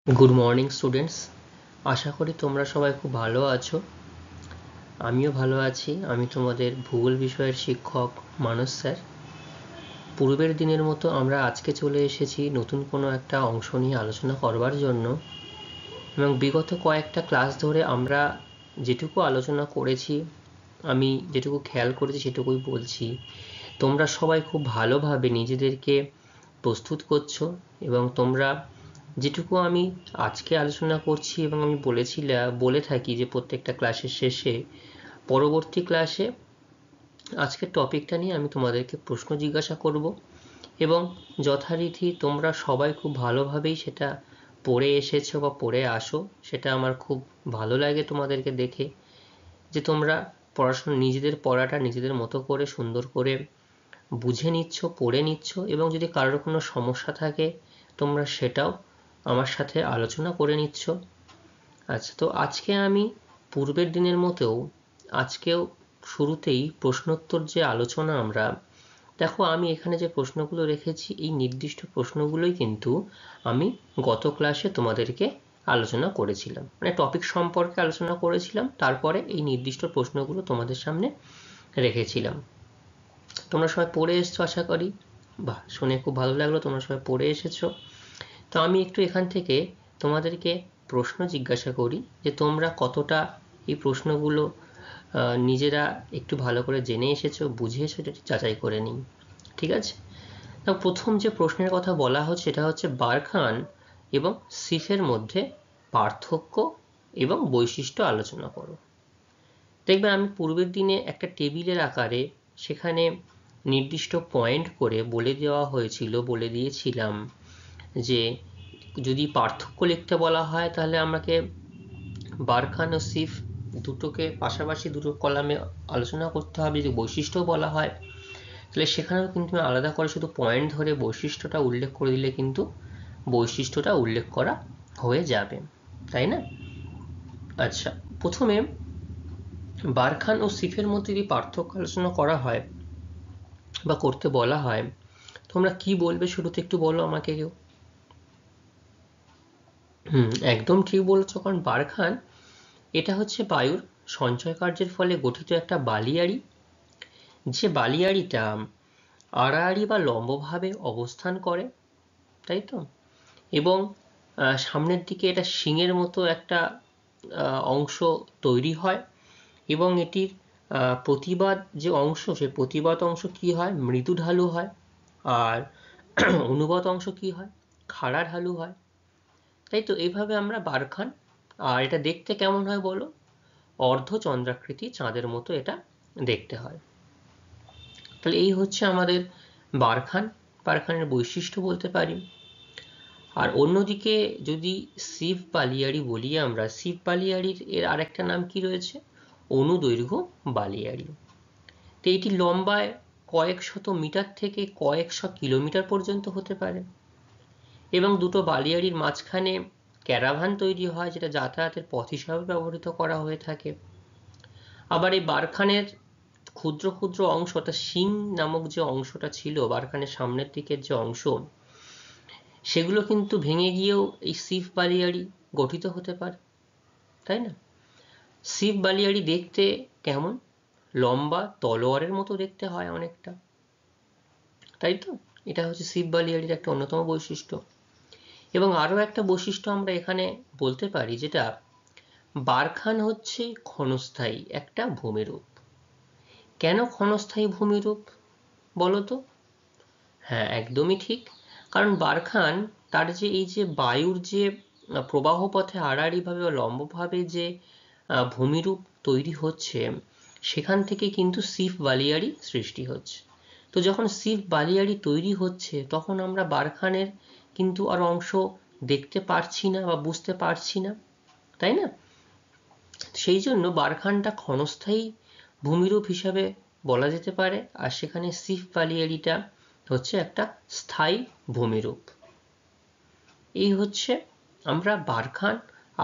Good morning students, আশা করি তোমরা সবাই খুব ভালো আছো। আমিও ভালো আছি। আমি তোমাদের ভূগোল বিষয়ের শিক্ষক মানস স্যার। পূর্বের দিনের মতো আমরা আজকে চলে এসেছি নতুন কোনো একটা অংশ নিয়ে আলোচনা করবার জন্য, এবং বিগত কয়েকটা ক্লাস ধরে আমরা যেটুকু আলোচনা করেছি, আমি যেটুকু খেয়াল করেছি সেটুকুই বলছি। তোমরা সবাই খুব ভালোভাবে নিজেদেরকে প্রস্তুত করছো, এবং তোমরা যেটুকু আমি আজকে আলোচনা করছি এবং আমি বলে থাকি যে প্রত্যেকটা ক্লাসের শেষে পরবর্তী ক্লাসে আজকের টপিকটা নিয়ে আমি তোমাদেরকে প্রশ্ন জিজ্ঞাসা করব, এবং যথারীতি তোমরা সবাই খুব ভালোভাবেই সেটা পড়ে এসেছো বা পড়ে আসো। সেটা আমার খুব ভালো লাগে তোমাদেরকে দেখে, যে তোমরা পড়াশোনা নিজেদের পড়াটা নিজেদের মতো করে সুন্দর করে বুঝে নিচ্ছ, পড়ে নিচ্ছ, এবং যদি কারোর কোনো সমস্যা থাকে তোমরা সেটাও আমার সাথে আলোচনা করে নিচ্ছ। আচ্ছা, তো আজকে আমি পূর্বের দিনের মতো আজকেও শুরুতেই প্রশ্নোত্তর যে আলোচনা আমরা, দেখো আমি এখানে যে প্রশ্নগুলো রেখেছি এই নির্দিষ্ট প্রশ্নগুলোই কিন্তু আমি গত ক্লাসে তোমাদেরকে আলোচনা করেছিলাম, মানে টপিক সম্পর্কে আলোচনা করেছিলাম, তারপরে এই নির্দিষ্ট প্রশ্নগুলো তোমাদের সামনে রেখেছিলাম। তোমরা সবাই পড়ে এসছো আশা করি। বাহ, শুনে খুব ভালো লাগলো, তোমরা সবাই পড়ে এসেছো। তো আমি একটু এখান থেকে তোমাদেরকে প্রশ্ন জিজ্ঞাসা করি যে তোমরা কতটা এই প্রশ্নগুলো নিজেরা একটু ভালো করে জেনে এসেছো, বুঝে এসেছো, এটা যাচাই করে নিই। ঠিক আছে? তো প্রথম যে প্রশ্নের কথা বলা হচ্ছে সেটা হচ্ছে বারখান এবং সিফের মধ্যে পার্থক্য এবং বৈশিষ্ট্য আলোচনা করো। দেখবে আমি পূর্বের দিনে একটা টেবিলের আকারে সেখানে নির্দিষ্ট পয়েন্ট করে বলে দিয়েছিলাম যে যদি পার্থক্য লিখতে বলা হয় তাহলে আমাকে বারখান ও সিফ দুটোকে পাশাপাশি দুটো কলামে আলোচনা করতে হবে। যদি বৈশিষ্ট্য বলা হয় তাহলে সেখানেও কিন্তু আলাদা করে শুধু পয়েন্ট ধরে বৈশিষ্ট্যটা উল্লেখ করে দিলে কিন্তু বৈশিষ্ট্যটা উল্লেখ করা হয়ে যাবে, তাই না? আচ্ছা, প্রথমে বারখান ও সিফের মধ্যে যদি পার্থক্য আলোচনা করা হয় বা করতে বলা হয়, তোমরা কি বলবে শুরুতে একটু বলো আমাকে কেউ। একদম ঠিক বলেছো, কারণ বারখান এটা হচ্ছে বায়ুর সঞ্চয় কার্যের ফলে গঠিত একটা বালিয়াড়ি, যে বালিয়াড়িটা আড়াআড়ি বা লম্বভাবে অবস্থান করে, তাই তো? এবং সামনের দিকে এটা শিংয়ের মতো একটা অংশ তৈরি হয়, এবং এটির প্রতিবাদ যে অংশ, সেই প্রতিবাদ অংশ কি হয়, মৃদু ঢালু হয়, আর অনুবাদ অংশ কি হয়, খাড়া ঢালু হয়, তাই তো? এইভাবে আমরা বারখান, আর এটা দেখতে কেমন হয় বলো, অর্ধচন্দ্রাকৃতি চাঁদের মতো এটা দেখতে হয়। তাহলে এই হচ্ছে আমাদের বারখান, বারখানের বৈশিষ্ট্য বলতে পারি। আর অন্যদিকে যদি সিফ বালিয়াড়ি বলি আমরা, সিফ বালিয়াড়ির এর আরেকটা নাম কি রয়েছে, অনুদৈর্ঘ্য বালিয়াড়ি। তো এটি লম্বায় কয়েক শত মিটার থেকে কয়েকশো কিলোমিটার পর্যন্ত হতে পারে, এবং দুটো বালিয়াড়ির মাঝখানে ক্যারাভান তৈরি হয়, যেটা যাতায়াতের পথ হিসাবে ব্যবহৃত করা হয়ে থাকে। আবার এই বারখানের ক্ষুদ্র ক্ষুদ্র অংশ, অর্থাৎ শিং নামক যে অংশটা ছিল বারখানের সামনের দিকের যে অংশ, সেগুলো কিন্তু ভেঙে গিয়েও এই সিফ বালিয়াড়ি গঠিত হতে পারে, তাই না? সিফ বালিয়াড়ি দেখতে কেমন, লম্বা তলোয়ারের মতো দেখতে হয় অনেকটা, তাই তো? এটা হচ্ছে সিফ বালিয়াড়ির একটা অন্যতম বৈশিষ্ট্য। এবং আরও একটা বৈশিষ্ট্য আমরা এখানে বলতে পারি, যেটা বারখান হচ্ছে ক্ষণস্থায়ী একটা ভূমিরূপ। কেন ক্ষণস্থায়ী ভূমিরূপ বলো তো? হ্যাঁ, একদমই ঠিক, কারণ বারখান তার যে এই যে বায়ুর যে প্রবাহ পথে আড়াআড়িভাবে বা লম্বভাবে যে ভূমিরূপ তৈরি হচ্ছে, সেখান থেকে কিন্তু সিফ বালিয়াড়ি সৃষ্টি হচ্ছে। তো যখন সিফ বালিয়াড়ি তৈরি হচ্ছে তখন আমরা বারখানের কিন্তু আর অংশ দেখতে পারছি না বা বুঝতে পারছি না, তাই না? সেই জন্য বারখানটা ক্ষণস্থায়ী ভূমিরূপ হিসাবে বলা যেতে পারে, আর সেখানে সিফ বালিয়াড়িটা হচ্ছে একটা স্থায়ী ভূমিরূপ। এই হচ্ছে আমরা বারখান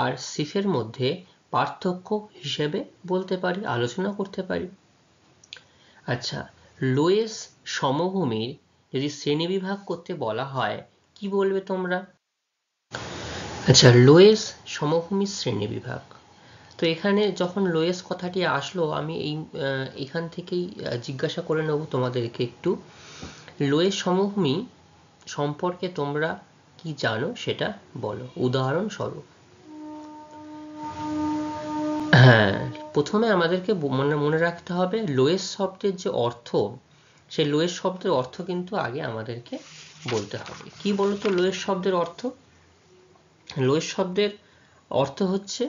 আর সিফের মধ্যে পার্থক্য হিসেবে বলতে পারি, আলোচনা করতে পারি। আচ্ছা, লোয়েস সমভূমির যদি শ্রেণীবিভাগ করতে বলা হয় কি বলবে তোমরা? আচ্ছা, লোয়েস সমভূমির শ্রেণীবিভাগ। তো এখানে যখন লোয়েস কথাটি আসলো, আমি এখান থেকেই জিজ্ঞাসা করে নেব তোমাদেরকে একটু, লোয়েস সমভূমি সম্পর্কে তোমরা কি জানো সেটা বলো, উদাহরণস্বরূপ। হ্যাঁ, প্রথমে আমাদেরকে মনে রাখতে হবে লোয়েস শব্দের যে অর্থ, সেই লোয়েস শব্দের অর্থ কিন্তু আগে আমাদেরকে বলতে হবে। কি বলতো লোয়েস শব্দের অর্থ? লোয়েস শব্দের অর্থ হচ্ছে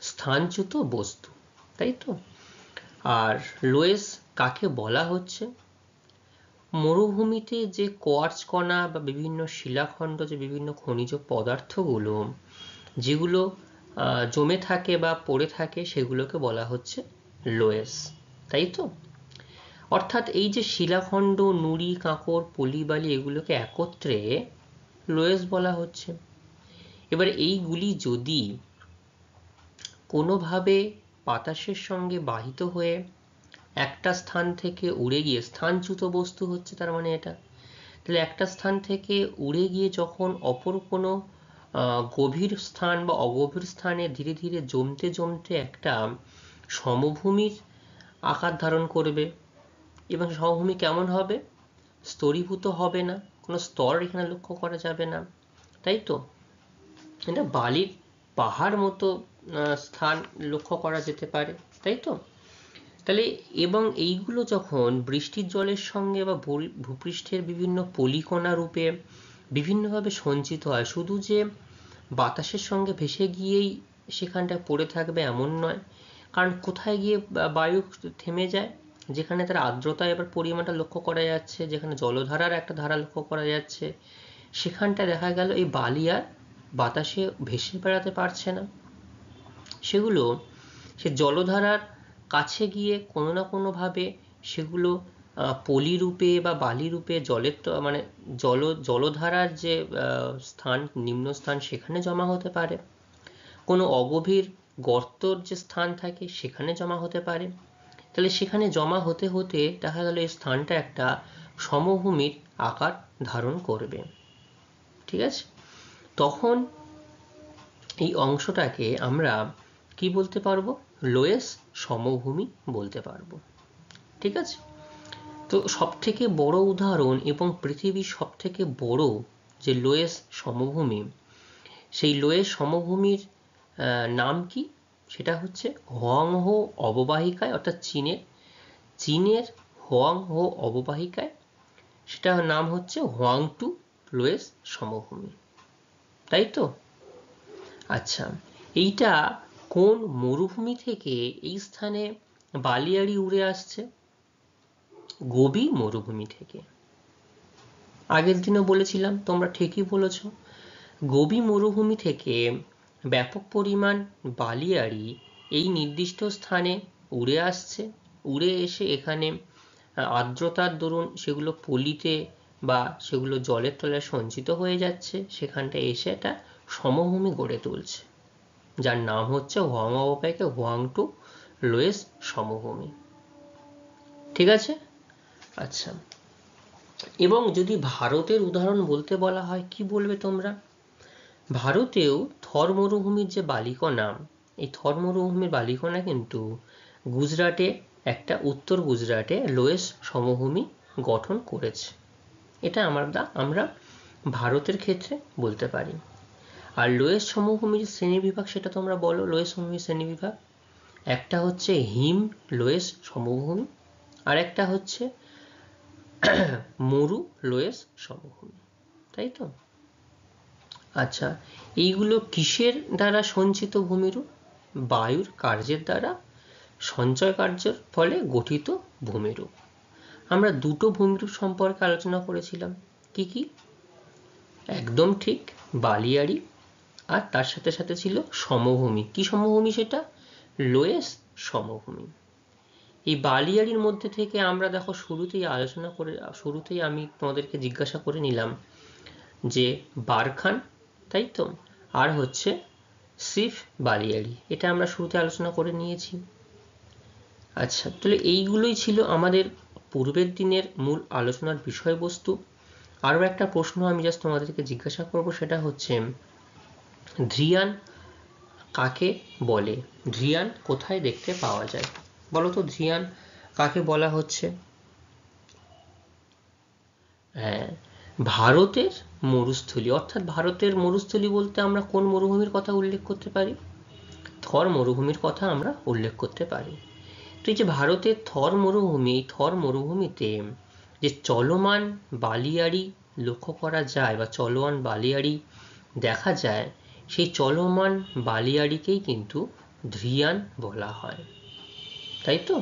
স্থানচ্যুত বস্তু, তাই তো? আর লোয়েস কাকে বলা হচ্ছে? মরুভূমিতে যে কোয়ার্টজ কণা বা বিভিন্ন শিলাখণ্ড, যে বিভিন্ন খনিজ পদার্থগুলো যেগুলো জমে থাকে বা পড়ে থাকে, সেগুলোকে বলা হচ্ছে লোয়েস, তাই তো? অর্থাৎ এই যে শিলাখণ্ড, নুড়ি, কাঁকড়, পলি, বালি, এগুলোকে একত্রে লোয়েস বলা হচ্ছে। এবার এইগুলি যদি কোনোভাবে বাতাসের সঙ্গে বাহিত হয়ে একটা স্থান থেকে উড়ে গিয়ে, স্থানচ্যুত বস্তু হচ্ছে তার মানে এটা, তাহলে একটা স্থান থেকে উড়ে গিয়ে যখন অপর কোনো গভীর স্থান বা অগভীর স্থানে ধীরে ধীরে জমতে জমতে একটা সমভূমির আকার ধারণ করবে, এবং সমভূমি কেমন হবে? স্তরীভূত হবে না, কোনো স্তর এখানে লক্ষ্য করা যাবে না, তাই তো? এটা বালির পাহাড় মতো স্থান লক্ষ্য করা যেতে পারে, তাই তো? তাহলে এবং এইগুলো যখন বৃষ্টির জলের সঙ্গে বা ভূপৃষ্ঠের বিভিন্ন পলিকণা রূপে বিভিন্নভাবে সঞ্চিত হয়, শুধু যে বাতাসের সঙ্গে ভেসে গিয়েই সেখানটা পড়ে থাকবে এমন নয়, কারণ কোথায় গিয়ে বায়ু থেমে যায়, যেখানে তার আর্দ্রতা এবার পরিমাণটা লক্ষ্য করা যাচ্ছে, যেখানে জলধারার একটা ধারা লক্ষ্য করা যাচ্ছে, সেখানটা দেখা গেল এই বালি আর বাতাসে ভেসে বেড়াতে পারছে না, সেগুলো সে জলধারার কাছে গিয়ে কোনো না কোনোভাবে সেগুলো পলি রূপে বা বালি রূপে জলের মানে জলধারার যে স্থান, নিম্ন স্থান, সেখানে জমা হতে পারে, কোনো অগভীর গর্তর যে স্থান থাকে সেখানে জমা হতে পারে। তাহলে সেখানে জমা হতে হতে দেখা গেল এই স্থানটা একটা সমভূমির আকার ধারণ করবে, ঠিক আছে? তখন এই অংশটাকে আমরা কি বলতে পারবো? লোয়েস সমভূমি বলতে পারবো, ঠিক আছে? তো সব থেকে বড় উদাহরণ এবং পৃথিবীর সব থেকে বড় যে লোয়েস সমভূমি, সেই লোয়েস সমভূমির নাম কি? সেটা হচ্ছে হোয়াংহো অববাহিকায়, অর্থাৎ চীনের হোয়াংহো অববাহিকায়, সেটার নাম হচ্ছে হোয়াংটু লোয়েস সমভূমি, তাই তো? আচ্ছা, এইটা কোন মরুভূমি থেকে এই স্থানে বালিয়াড়ি উড়ে আসছে? গোবি মরুভূমি থেকে। আগের দিনও বলেছিলাম, তোমরা ঠিকই বলেছ, গোবি মরুভূমি থেকে ব্যাপক পরিমাণ বালিয়াড়ি এই নির্দিষ্ট স্থানে উড়ে আসছে, উড়ে এসে এখানে আর্দ্রতার দরুন সেগুলো পলিতে বা সেগুলো জলের তলায় সঞ্চিত হয়ে যাচ্ছে, সেখানটা এসে একটা সমভূমি গড়ে তুলছে, যার নাম হচ্ছে হোয়াং অববাহিকা, হোয়াংটু লোয়েস সমভূমি, ঠিক আছে? আচ্ছা, এবং যদি ভারতের উদাহরণ বলতে বলা হয়, কি বলবে তোমরা? ভারতেও থর মরুভূমির যে বালিকণা, এই থর মরুভূমির বালিকণা কিন্তু গুজরাটে, একটা উত্তর গুজরাটে লোয়েস সমভূমি গঠন করেছে, এটা আমরা ভারতের ক্ষেত্রে বলতে পারি। আর লোয়েস সমভূমির শ্রেণীবিভাগ সেটা তোমরা বলো, লোয়েস সমভূমির শ্রেণীবিভাগ। একটা হচ্ছে হিম লোয়েস সমভূমি, আর একটা হচ্ছে মরু লোয়েস সমভূমি, তাই তো? আচ্ছা, এইগুলো কিসের দ্বারা সঞ্চিত ভূমিরূপ? বায়ুর কার্যের দ্বারা, সঞ্চয় কার্যের ফলে গঠিত ভূমিরূপ। আমরা দুটো ভূমিরূপ সম্পর্কে আলোচনা করেছিলাম, কি কি? একদম ঠিক, বালিয়াড়ি, আর তার সাথে সাথে ছিল সমভূমি। কি সমভূমি সেটা? লোয়েস সমভূমি। এই বালিয়াড়ির মধ্যে থেকে আমরা দেখো শুরুতেই আমি তোমাদেরকে জিজ্ঞাসা করে নিলাম যে বারখান, তাই তো? আর হচ্ছে সিফ বালিয়াড়ি, এটা আমরা শুরুতে আলোচনা করে নিয়েছি। আচ্ছা, তাহলে এইগুলোই ছিল আমাদের পূর্বের দিনের মূল আলোচনার বিষয়বস্তু। আরও একটা প্রশ্ন আমি জাস্ট তোমাদেরকে জিজ্ঞাসা করব, সেটা হচ্ছে ধ্রিয়ান কাকে বলে? ধ্রিয়ান কোথায় দেখতে পাওয়া যায়? বলো তো ধ্রিয়ান কাকে বলা হচ্ছে? হ্যাঁ, ভারতের মরুস্থলী। অর্থাৎ ভারতের মরুস্থলী বলতে আমরা কোন মরুভূমির কথা উল্লেখ করতে পারি? থর মরুভূমির কথা আমরা উল্লেখ করতে পারি। তো এই যে ভারতের থর মরুভূমি, এই থর মরুভূমিতে যে চলমান বালিয়াড়ি লক্ষ্য করা যায় বা চলমান বালিয়াড়ি দেখা যায়, সেই চলমান বালিয়াড়িকেই কিন্তু ধ্রিয়ান বলা হয়, তাই তো?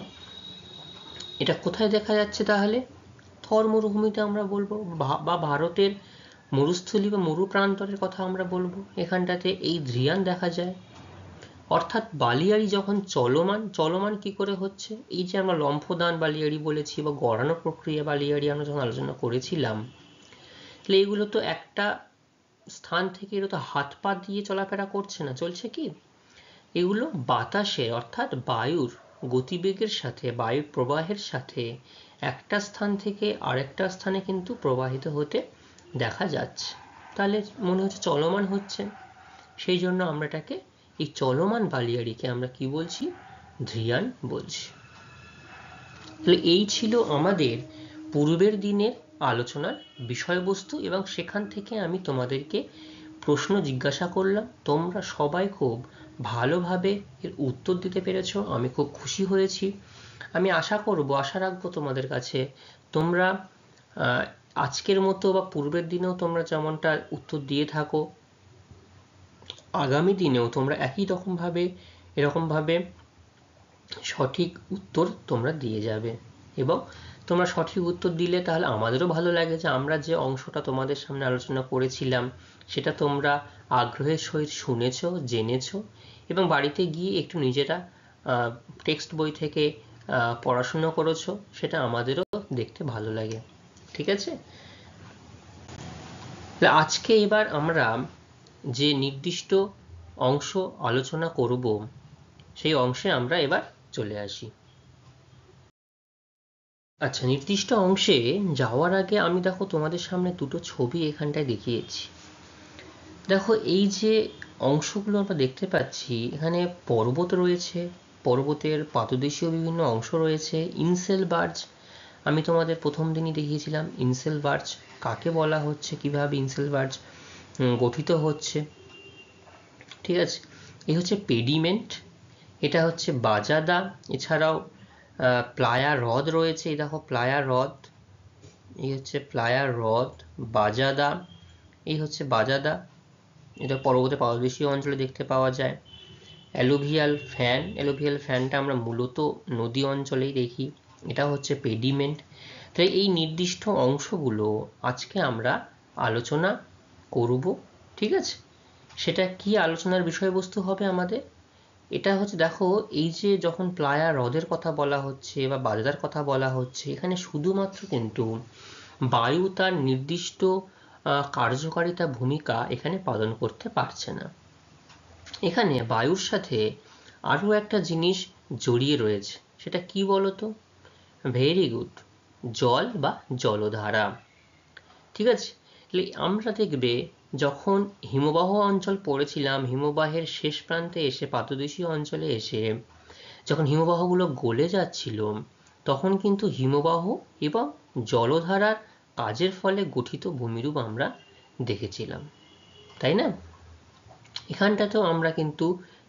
এটা কোথায় দেখা যাচ্ছে তাহলে? থর মরুভূমিতে আমরা বলবো, বা ভারতের মরুস্থলী বা মরুপ্রান্তরের কথা আমরা বলবো, এখানটাতে এই ধ্রিয়ান দেখা যায়। অর্থাৎ বালিয়াড়ি যখন চলমান কি করে হচ্ছে? এই যে আমরা লম্ফদান বালিয়াড়ি বলেছি বা গড়ানো প্রক্রিয়া বালিয়াড়ি আমরা যখন আলোচনা করেছিলাম, তাহলে এগুলো তো একটা স্থান থেকে এগুলো তো হাত পা দিয়ে চলাফেরা করছে না, চলছে কি? এগুলো বাতাসে অর্থাৎ বায়ুর গতিবেগের সাথে, বায়ুর প্রবাহের সাথে একটা স্থান থেকে আরেকটা স্থানে কিন্তু প্রবাহিত হতে দেখা যাচ্ছে। তাহলে মনে হচ্ছে চলমান হচ্ছে, সেই জন্য আমরা এটাকে, এই চলমান বালিয়াড়িকে আমরা কি বলছি? ধ্রিয়ান বলছি। তাহলে এই ছিল আমাদের পূর্বের দিনের আলোচনার বিষয়বস্তু, এবং সেখান থেকে আমি তোমাদেরকে প্রশ্ন জিজ্ঞাসা করলাম। তোমরা সবাই খুব ভালোভাবে এর উত্তর দিতে পেরেছো, আমি খুব খুশি হয়েছি। আমি আশা রাখবো তোমাদের কাছে তোমরা আজকের মতো বা পূর্বের দিনেও তোমরা যেমনটা উত্তর দিয়ে থাকো, আগামী দিনেও তোমরা একই এরকমভাবে সঠিক উত্তর তোমরা দিয়ে যাবে। এবং তোমরা সঠিক উত্তর দিলে তাহলে আমাদেরও ভালো লাগে যে আমরা যে অংশটা তোমাদের সামনে আলোচনা করেছিলাম সেটা তোমরা আগ্রহের সহিত শুনেছো, জেনেছো, এবং বাড়িতে গিয়ে একটু নিজেরা টেক্সট বই থেকে পড়াশুনো করেছো, সেটা আমাদেরও দেখতে ভালো লাগে। ঠিক আছে? আজকে এবার আমরা যে নির্দিষ্ট অংশ আলোচনা করব, সেই অংশে আমরা এবার চলে আসি। আচ্ছা, নির্দিষ্ট অংশে যাওয়ার আগে আমি দেখো তোমাদের সামনে দুটো ছবি এখানটায় দেখিয়েছি। দেখো এই যে অংশগুলো আমরা দেখতে পাচ্ছি, এখানে পর্বত রয়েছে, পর্বতের পাদদেশীয় বিভিন্ন অংশ রয়েছে, ইনসেলবার্জ আমি তোমাদের প্রথম দিনই দেখিয়েছিলাম ইনসেলবার্জ কাকে বলা হচ্ছে, কিভাবে ইনসেলবার্জ গঠিত হচ্ছে। ঠিক আছে? এই হচ্ছে পেডিমেন্ট, এটা হচ্ছে বাজাদা, এছাড়াও প্লায়া হ্রদ রয়েছে। এই দেখো প্লায়া হ্রদ, এই হচ্ছে প্লায়া হ্রদ, বাজাদা, এই হচ্ছে বাজাদা, এটা পর্বতের পাদদেশীয় অঞ্চলে দেখতে পাওয়া যায়। অ্যালুভিয়াল ফ্যানটা আমরা মূলত নদী অঞ্চলেই দেখি, এটা হচ্ছে পেডিমেন্ট। তাই এই নির্দিষ্ট অংশগুলো আজকে আমরা আলোচনা করব। ঠিক আছে? সেটা কি আলোচনার বিষয়বস্তু হবে আমাদের? এটা হচ্ছে, দেখো এই যে যখন প্লায়া হ্রদের কথা বলা হচ্ছে বা বাজাদার কথা বলা হচ্ছে, এখানে শুধুমাত্র কিন্তু বায়ু তার নির্দিষ্ট কার্যকারিতা ভূমিকা এখানে পালন করতে পারছে না। এখানে বায়ুর সাথে আরও একটা জিনিস জড়িয়ে রয়েছে, সেটা কি বলতো? ভেরি গুড, জল বা জলধারা। ঠিক আছে? আমরা দেখবে যখন হিমবাহ অঞ্চল পড়েছিলাম, হিমবাহের শেষ প্রান্তে এসে পাদদেশীয় অঞ্চলে এসে যখন হিমবাহগুলো গলে যাচ্ছিল, তখন কিন্তু হিমবাহ এবং জলধারার কাজের ফলে গঠিত ভূমিরূপ আমরা দেখেছিলাম, তাই না? এখানটাতেও আমরা কিন্তু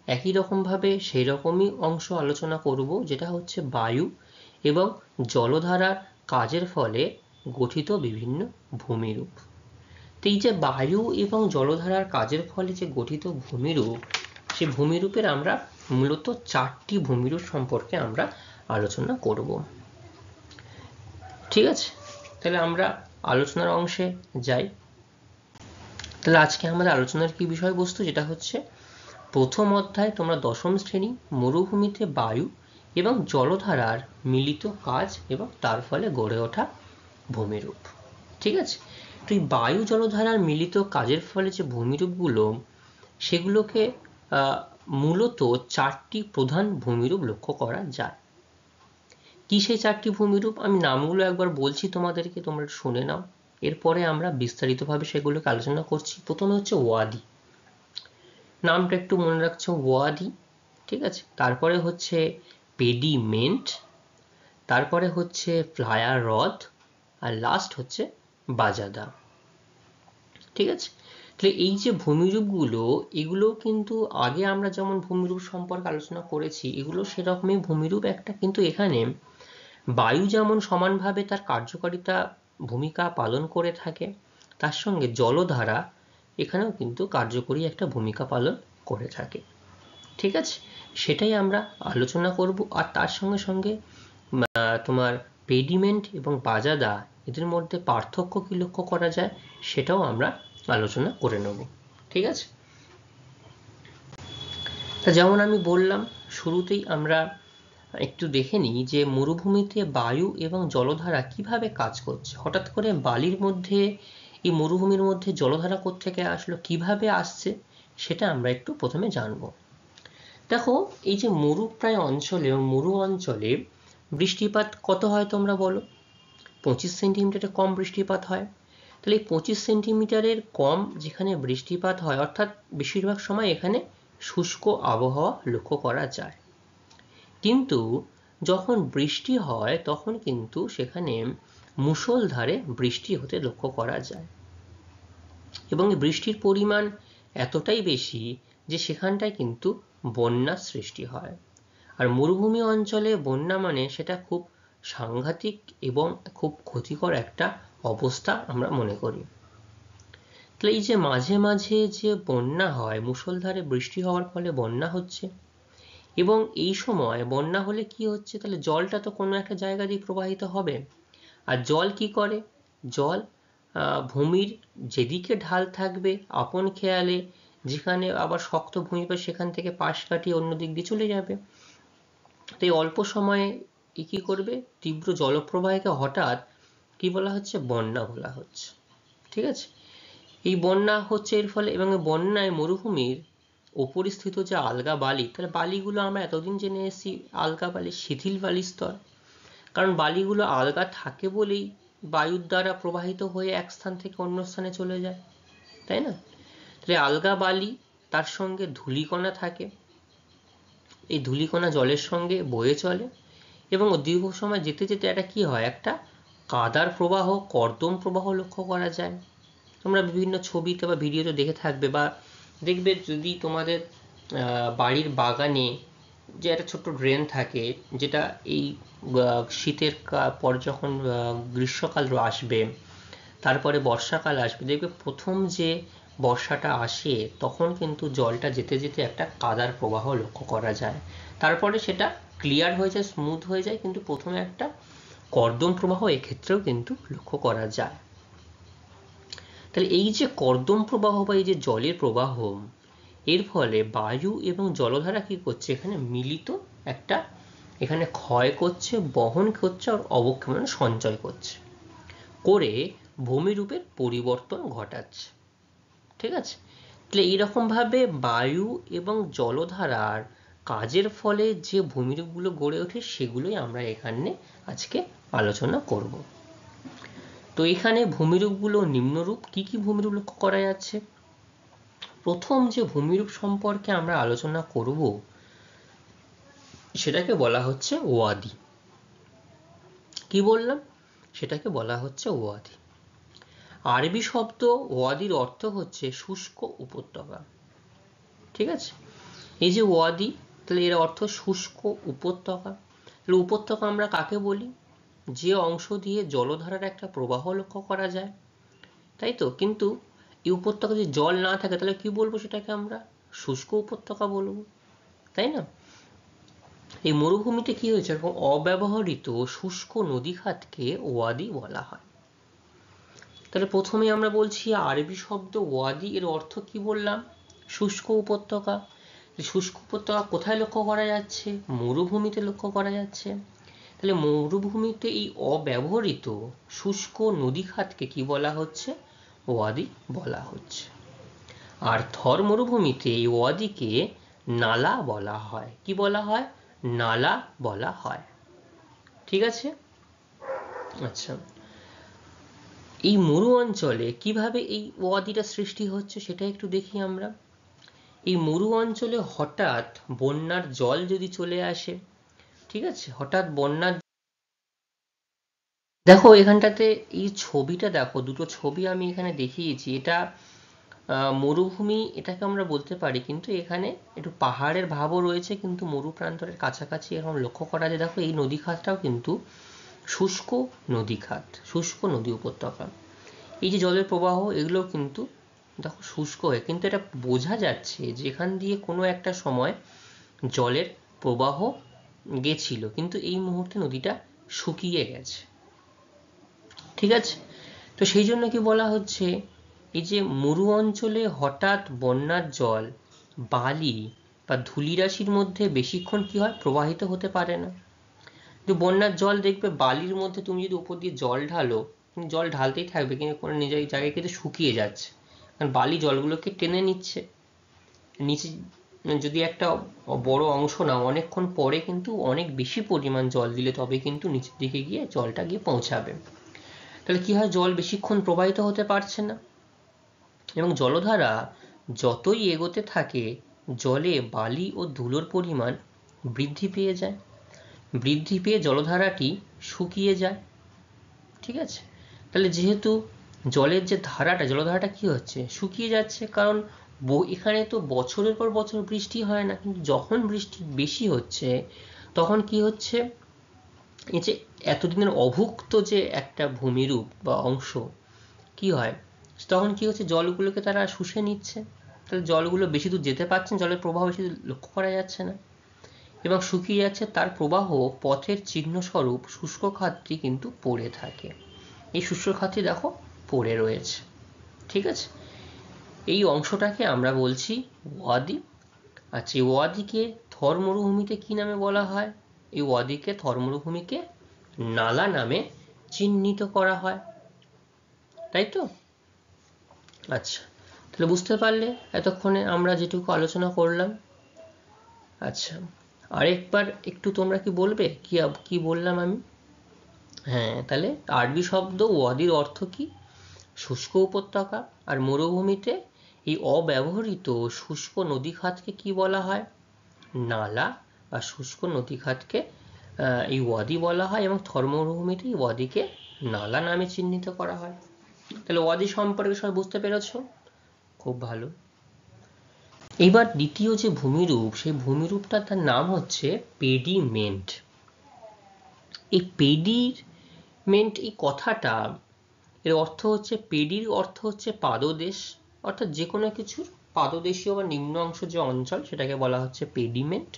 একই রকমভাবে সেই রকমই অংশ আলোচনা করব, যেটা হচ্ছে বায়ু এবং জলধারার কাজের ফলে গঠিত বিভিন্ন ভূমিরূপ। তো এই যে বায়ু এবং জলধারার কাজের ফলে যে গঠিত ভূমিরূপ, সেই ভূমিরূপের আমরা মূলত 4টি ভূমিরূপ সম্পর্কে আমরা আলোচনা করব। ঠিক আছে? তাহলে আমরা আলোচনার অংশে যাই। তাহলে আজকে আমাদের আলোচনার কি বিষয়বস্তু, যেটা হচ্ছে প্রথম অধ্যায়, তোমরা দশম শ্রেণী, মরুভূমিতে বায়ু এবং জলধারার মিলিত কাজ এবং তার ফলে গড়ে ওঠা ভূমিরূপ। ঠিক আছে? তো এই বায়ু জলধারার মিলিত কাজের ফলে যে ভূমিরূপগুলো, সেগুলোকে মূলত 4টি প্রধান ভূমিরূপ লক্ষ্য করা যায়। কি সেই 4টি ভূমিরূপ? আমি নামগুলো একবার বলছি তোমাদেরকে, তোমরা শুনে নাও, এরপরে আমরা বিস্তারিতভাবে সেগুলোকে আলোচনা করছি। প্রথমে হচ্ছে ওয়াদি। নামটা একটু মনে রাখছো, ওয়াদি। ঠিক আছে, তারপরে হচ্ছে পেডিমেন্ট, তারপরে হচ্ছে ফ্লায়ার হ্রদ, আর লাস্ট হচ্ছে বাজাদা। ঠিক আছে, তাহলে এই যে ভূমিরূপগুলো, এগুলো কিন্তু আগে আমরা যেমন ভূমিরূপ সম্পর্কে আলোচনা করেছি, এগুলো সেরকমই ভূমিরূপ একটা, কিন্তু এখানে বায়ু যেমন সমানভাবে তার কার্যকারিতা ভূমিকা পালন করে থাকে, তার সঙ্গে জলধারা এখানেও কিন্তু কার্যকরী একটা ভূমিকা পালন করে থাকে। ঠিক আছে, সেটাই আমরা আলোচনা করব। আর তার সঙ্গে সঙ্গে তোমার পেডিমেন্ট এবং বাজাদা, এদের মধ্যে পার্থক্য কি লক্ষ্য করা যায় সেটাও আমরা আলোচনা করে নেব। ঠিক আছে, তা যেমন আমি বললাম শুরুতেই, আমরা একটু দেখে নিই যে মরুভূমিতে বায়ু এবং জলধারা কিভাবে কাজ করছে। হঠাৎ করে বালির মধ্যে, এই মরুভূমির মধ্যে জলধারা কোত্থেকে আসলো, কিভাবে আসছে, সেটা আমরা একটু প্রথমে জানবো। দেখো, এই যে মরুপ্রায় অঞ্চলে, মরু অঞ্চলে বৃষ্টিপাত কত হয় তোমরা বলো? 25 সেন্টিমিটারের কম বৃষ্টিপাত হয়। তাহলে এই 25 সেন্টিমিটারের কম যেখানে বৃষ্টিপাত হয়, অর্থাৎ বেশিরভাগ সময় এখানে শুষ্ক আবহাওয়া লক্ষ্য করা যায়। কিন্তু যখন বৃষ্টি হয় তখন কিন্তু সেখানে মুষলধারে বৃষ্টি হতে লক্ষ্য করা যায়, এবং বৃষ্টির পরিমাণ এতটাই বেশি যে সেখানটায় কিন্তু বন্যার সৃষ্টি হয়। আর মরুভূমি অঞ্চলে বন্যা মানে সেটা খুব সাংঘাতিক এবং খুব ক্ষতিকর একটা অবস্থা আমরা মনে করি। তাহলে এই যে মাঝে মাঝে যে বন্যা হয়, মুষলধারে বৃষ্টি হওয়ার ফলে বন্যা হচ্ছে, এবং এই সময় বন্যা হলে কি হচ্ছে, তাহলে জলটা তো কোনো একটা জায়গা দিয়ে প্রবাহিত হবে। আর জল কি করে, জল ভূমির যেদিকে ঢাল থাকবে আপন খেয়ালে, যেখানে আবার শক্ত ভূমি পাবে সেখান থেকে পাশ কাটিয়ে অন্য দিক দিয়ে চলে যাবে। তাই অল্প সময়ে কি করবে, তীব্র জলপ্রবাহকে হঠাৎ কি বলা হচ্ছে, বন্যা বলা হচ্ছে। ঠিক আছে, এই বন্যা হচ্ছে এর ফলে, এবং বন্যায় মরুভূমির উপরিস্থিত যে আলগা বালি, তাহলে বালিগুলো আমরা এতদিন জেনে এসেছি আলগা বালি, শিথিল বালির স্তর, কারণ বালিগুলো আলগা থাকে বলেই বায়ুর দ্বারা প্রবাহিত হয়ে এক স্থান থেকে অন্য স্থানে চলে যায়, তাই না? তাহলে আলগা বালি, তার সঙ্গে ধূলিকণা থাকে, এই ধূলিকণা জলের সঙ্গে বয়ে চলে, এবং দীর্ঘ সময় যেতে যেতে একটা কি হয়, একটা কাদার প্রবাহ, কর্দম প্রবাহ লক্ষ্য করা যায়। তোমরা বিভিন্ন ছবিতে বা ভিডিওতে দেখে থাকবে, বা দেখবে যদি তোমাদের বাড়ির বাগানে যে একটা ছোট্ট ড্রেন থাকে, যেটা এই শীতের পর যখন গ্রীষ্মকাল আসবে, তারপরে বর্ষাকাল আসবে, দেখবে প্রথম যে বর্ষাটা আসে তখন কিন্তু জলটা যেতে যেতে একটা কাদার প্রবাহ লক্ষ্য করা যায়, তারপরে সেটা ক্লিয়ার হয়ে যায়, স্মুথ হয়ে যায়, কিন্তু প্রথমে একটা কর্দম প্রবাহ এক্ষেত্রেও কিন্তু লক্ষ্য করা যায়। তাহলে এই যে কর্দম প্রবাহ বা এই যে জলের প্রবাহ, এর ফলে বায়ু এবং জলধারা কি করছে, এখানে মিলিত একটা, এখানে ক্ষয় করছে, বহন করছে, আর অবক্ষেপণ সঞ্চয় করছে, করে ভূমিরূপের পরিবর্তন ঘটাচ্ছে। ঠিক আছে, তাহলে এইরকম ভাবে বায়ু এবং জলধারার কাজের ফলে যে ভূমিরূপগুলো গড়ে ওঠে সেগুলোই আমরা এখানে আজকে আলোচনা করব। তো এখানে ভূমিরূপগুলো নিম্নরূপ। কি কি ভূমিরূপ লক্ষ্য করা যাচ্ছে? প্রথম যে ভূমিরূপ সম্পর্কে আমরা আলোচনা করব সেটাকে বলা হচ্ছে ওয়াদি। কি বললাম? সেটাকে বলা হচ্ছে ওয়াদি। আরবি শব্দ ওয়াদির অর্থ হচ্ছে শুষ্ক উপত্যকা। ঠিক আছে, এই যে ওয়াদি, তাহলে এর অর্থ শুষ্ক উপত্যকা। তাহলে উপত্যকা আমরা কাকে বলি? যে অংশ দিয়ে জলধারার একটা প্রবাহ লক্ষ্য করা যায়, তাই তো? কিন্তু এই উপত্যকা যদি জল না থাকে তাহলে কি বলবো, সেটাকে আমরা শুষ্ক উপত্যকা বলবো, তাই না? এই মরুভূমিতে কি হয়েছে, এরকম অব্যবহৃত শুষ্ক নদীখাতকে ওয়াদি বলা হয়। তাহলে প্রথমে আমরা বলছি আরবি শব্দ ওয়াদি, এর অর্থ কি বললাম? শুষ্ক উপত্যকা। শুষ্ক উপত্যকা কোথায় লক্ষ্য করা যাচ্ছে? মরুভূমিতে লক্ষ্য করা যাচ্ছে। তাহলে মরুভূমিতে এই অব্যবহৃত শুষ্ক নদীখাতকে কি বলা হচ্ছে? ওয়াদি বলা হচ্ছে। আর থর মরুভূমিতে এই ওয়াদিকে নালা বলা হয়। কি বলা হয়? নালা বলা হয়। ঠিক আছে, আচ্ছা, এই মরু অঞ্চলে কিভাবে এই ওয়াদিটা সৃষ্টি হচ্ছে সেটা একটু দেখি আমরা। এই মরু অঞ্চলে হঠাৎ বন্যার জল যদি চলে আসে, ঠিক আছে, হঠাৎ বন্যার, দেখো এখানটাতে এই ছবিটা দেখো, দুটো ছবি আমি এখানে দেখিয়েছি, এটা মরুভূমি এটাকে আমরা বলতে পারি, কিন্তু এখানে একটু পাহাড়ের ভাবও রয়েছে, কিন্তু মরু প্রান্তরের কাছাকাছি এখন লক্ষ্য করা যায়। দেখো এই নদী খাতটাও কিন্তু শুষ্ক নদী খাত, শুষ্ক নদী উপত্যকা। এই যে জলের প্রবাহ, এগুলো কিন্তু দেখো শুষ্ক হয়ে, কিন্তু এটা বোঝা যাচ্ছে যে এখান দিয়ে কোনো একটা সময় জলের প্রবাহ গেছিল, কিন্তু এই মুহূর্তে নদীটা শুকিয়ে গেছে, ঠিক আছে। তো সেই জন্য কি বলা হচ্ছে, এই যে মরু অঞ্চলে হঠাৎ বন্যার জল বালি বা ধূলিরাশির মধ্যে বেশিক্ষণ কি হয়, প্রবাহিত হতে পারে না। যে বন্যার জল দেখবে বালির মধ্যে তুমি যদি উপর দিয়ে জল ঢালো, জল ঢালতেই থাকবে, কিন্তু কোনো নিজের জায়গায় কিন্তু শুকিয়ে যাচ্ছে, কারণ বালি জলগুলোকে টেনে নিচ্ছে নিচে। যদি একটা বড় অংশ না, অনেকক্ষণ পরে কিন্তু অনেক বেশি পরিমাণ জল দিলে তবে কিন্তু নিচের দিকে গিয়ে জলটা গিয়ে পৌঁছাবে। তাহলে কি হয়, জল বেশিক্ষণ প্রবাহিত হতে পারছে না, এবং জলধারা যতই এগোতে থাকে জলে বালি ও ধুলোর পরিমাণ বৃদ্ধি পেয়ে যায়, বৃদ্ধি পেয়ে জলধারাটি শুকিয়ে যায়, ঠিক আছে। তাহলে যেহেতু জলের যে ধারাটা, জলধারাটা কি হচ্ছে, শুকিয়ে যাচ্ছে, কারণ এখানে তো বছরের পর বছর বৃষ্টি হয় না, কিন্তু যখন বৃষ্টি বেশি হচ্ছে তখন কি হচ্ছে, এই যে এতদিনের অভুক্ত যে একটা ভূমিরূপ বা অংশ কি হয়, তখন কি হচ্ছে, জলগুলোকে তারা শুষে নিচ্ছে, তাহলে জলগুলো বেশি দূর যেতে পারছে না, জলের প্রবাহ বেশি দূর লক্ষ্য করা যাচ্ছে না, এবং শুকিয়ে যাচ্ছে, তার প্রবাহ পথের চিহ্ন স্বরূপ শুষ্ক খাতটি কিন্তু পড়ে থাকে। এই শুষ্ক খাতটি দেখো পড়ে রয়েছে, ঠিক আছে। এই অংশটাকে আমরা বলছি ওয়াদি। আচ্ছা, এই ওয়াদিকে থর মরুভূমিতে কি নামে বলা হয়, এই ওয়াদিকে থর মরুভূমিকে নালা নামে চিহ্নিত করা হয়, তাই তো। আচ্ছা, তাহলে বুঝতে পারলে এতক্ষণে আমরা যেটুকু আলোচনা করলাম। আচ্ছা, আরেকবার একটু তোমরা কি বলবে কি কি বললাম আমি? হ্যাঁ, তাহলে আরবি শব্দ ওয়াদির অর্থ কি, শুষ্ক উপত্যকা, আর মরুভূমিতে এই অব্যবহৃত শুষ্ক নদী খাতকে কি বলা হয়, নালা বা শুষ্ক নদী খাতকে এই ওয়াদি বলা হয়, এবং থর মরুভূমিতে এই ওয়াদিকে নালা নামে চিহ্নিত করা হয়। তাহলে ওয়াদি সম্পর্কে সবাই বুঝতে পেরেছো? খুব ভালো। এবার দ্বিতীয় যে ভূমিরূপ, সেই ভূমিরূপটা তার নাম হচ্ছে পেডিমেন্ট। এই পেডিমেন্ট এই কথাটা, এর অর্থ হচ্ছে, পেডির অর্থ হচ্ছে পাদদেশ, অর্থাৎ যে কোনো কিছুর পাদদেশীয় বা নিম্ন অংশ যে অঞ্চল সেটাকে বলা হচ্ছে পেডিমেন্ট।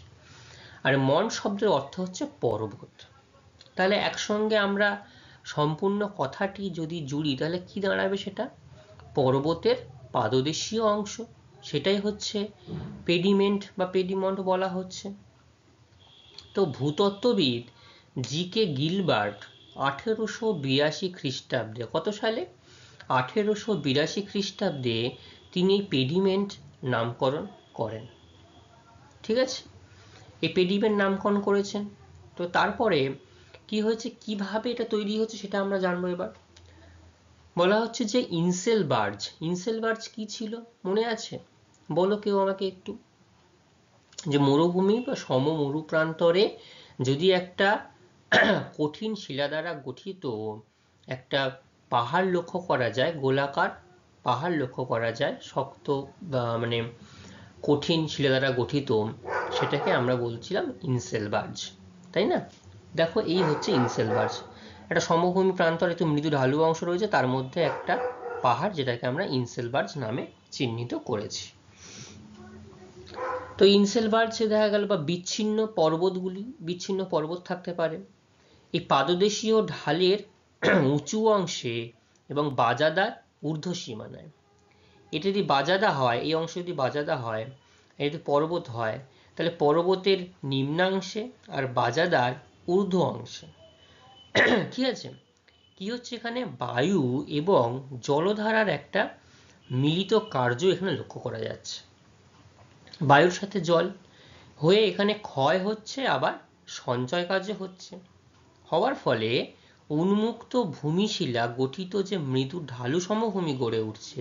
আর মন শব্দের অর্থ হচ্ছে পর্বত। তাহলে একসঙ্গে আমরা সম্পূর্ণ কথাটি যদি জুড়ি তাহলে কি দাঁড়াবে, সেটা পর্বতের পাদদেশীয় অংশ, সেটাই হচ্ছে পেডিমেন্ট বা পেডিমন্ট বলা হচ্ছে। তো ভূতত্ত্ববিদ জি কে গিলবার্ট 1882 খ্রিস্টাব্দে, কত সালে, 1882 খ্রিস্টাব্দে তিনি পেডিমেন্ট নামকরণ করেন, ঠিক আছে। এই পেডিমেন্ট নামকরণ করেছেন। তো তারপরে কি হয়েছে, কিভাবে এটা তৈরি হচ্ছে সেটা আমরা জানবো এবার। বলা হচ্ছে যে ইনসেলবার্জ, ইনসেলবার্জ কি ছিল মনে আছে, বলো কেউ আমাকে একটু। যে মরুভূমি বা সমমরু প্রান্তরে যদি একটা কঠিন শিলা দ্বারা গঠিত একটা পাহাড় লক্ষ্য করা যায়, গোলাকার পাহাড় লক্ষ্য করা যায়, শক্ত মানে কঠিন শিলা দ্বারা গঠিত, সেটাকে আমরা বলছিলাম ইনসেলবার্জ, তাই না। দেখো এই হচ্ছে ইনসেলবার্জ, একটা সমভূমি প্রান্তরে একটু মৃদু ঢালু অংশ রয়েছে, তার মধ্যে একটা পাহাড়, যেটাকে আমরা ইনসেলবার্জ নামে চিহ্নিত করেছি। তো ইনসেলবার্জে দেখা গেল বা বিচ্ছিন্ন পর্বতগুলি, বিচ্ছিন্ন পর্বত থাকতে পারে এই পাদদেশীয় ঢালের উঁচু অংশে এবং বাজাদার ঊর্ধ্ব সীমানায়। এটা যদি বাজাদা হয়, এই অংশ যদি বাজাদা হয়, এটা যদি পর্বত হয়, তাহলে পর্বতের নিম্নাংশে আর বাজাদার ঊর্ধ্ব অংশে, ঠিক আছে। কি হচ্ছে, এখানে বায়ু এবং জলধারার একটা মিলিত কার্য এখানে লক্ষ্য করা যাচ্ছে। বায়ুর সাথে জল হয়ে এখানে ক্ষয় হচ্ছে, আবার সঞ্চয় কার্য হচ্ছে, হওয়ার ফলে উন্মুক্ত ভূমিশিলা গঠিত যে মৃদু ঢালু সমভূমি গড়ে উঠছে,